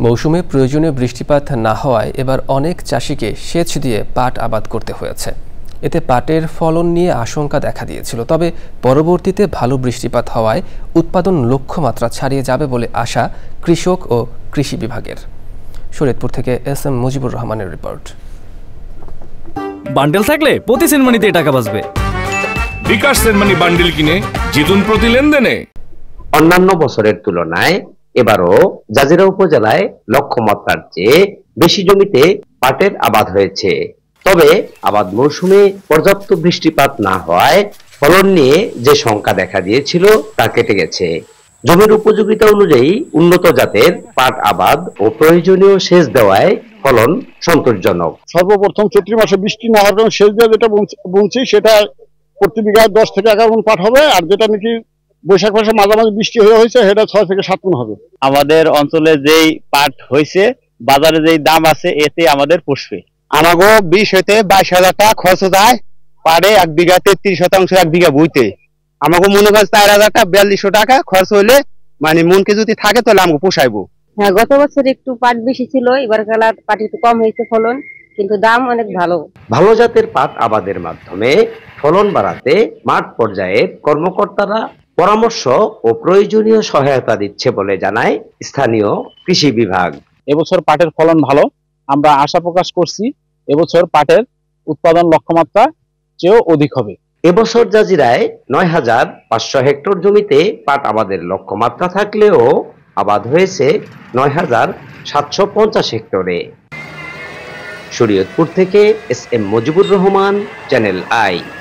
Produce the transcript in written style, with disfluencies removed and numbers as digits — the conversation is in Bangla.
মৌসুমে প্রয়োজনীয় বৃষ্টিপাত না হওয়ায় এবার অনেক চাষিকে সেচ দিয়ে পাট আবাদ করতে হয়েছে। এতে পাটের ফলন নিয়ে আশঙ্কা দেখা দিয়েছিল, তবে পরবর্তীতে ভালো বৃষ্টিপাত হওয়ায় উৎপাদন লক্ষ্যমাত্রা ছাড়িয়ে যাবে বলে আশা কৃষক ও কৃষি বিভাগের। শরীয়তপুর থেকে এস.এম. মুজিবুর রহমানের রিপোর্ট। বান্ডেল থাকলে প্রতি সেনমানিতে টাকা বাঁচবে। বিকাশ সেনমানি বান্ডেল কিনে জিতুন প্রতি লেনদেনে। অন্যান্য বছরের তুলনায় এবারও জাজিরা উপজেলায় লক্ষ্যমাত্রার চেয়ে বেশি জমিতে পাটের আবাদ হয়েছে। তবে আবাদ মৌসুমে পর্যাপ্ত বৃষ্টিপাত না হওয়ায় ফলন নিয়ে যে শঙ্কা দেখা দিয়েছিল তা কেটে গেছে। জমির উপযোগিতা অনুযায়ী উন্নত জাতের পাট আবাদ ও প্রয়োজনীয় সেচ দেওয়ায় ফলন সন্তোষজনক। সর্বপ্রথম চৈত্র মাসে বৃষ্টি না হওয়ার কারণে সেচ দেওয়া যেটা বুনছি সেটা প্রতি বিঘায় 10 থেকে 11 মণ পাট হবে, আর যেটা নাকি বৈশাখ মাসে মাঝামাঝি বৃষ্টি হয়েছে সেটা 6 থেকে 7 মণ হবে। আমাদের অঞ্চলে যেই পাট হয়েছে বাজারে যেই দাম আছে এতে আমাদের পুষবে। আমাগো 20 হইতে 22,000 টাকা খরচ যায় পারে 1 বিঘা 33% 1 বিঘা বইতে। আমাগো মনে হয় 4,000 টাকা 4200 টাকা খরচ হইলে মানে মনকে যদি থাকে তাহলে আমাকে পোষাইবো। হ্যাঁ, গত বছর একটু পাট বেশি ছিল, এবার কালার পাট একটু কম হয়েছে ফলন, কিন্তু দাম অনেক ভালো। ভালো জাতের পাট আবাদের মাধ্যমে ফলন বাড়াতে মাঠ পর্যায়ের কর্মকর্তারা পরামর্শ ও প্রয়োজনীয় সহায়তা দিচ্ছে বলে জানায় স্থানীয় কৃষি বিভাগ। এবছর পাটের ফলন ভালো, আমরা আশা প্রকাশ করছি এবছর পাটের উৎপাদন লক্ষ্যমাত্রা চেয়েও অধিক হবে। এবছর জাজিরায় 9,500 হেক্টর জমিতে পাট আবাদের লক্ষ্যমাত্রা থাকলেও আবাদ হয়েছে 9,750 হেক্টরে। শরীয়তপুর থেকে SM. Mujibur Rahman, channel I.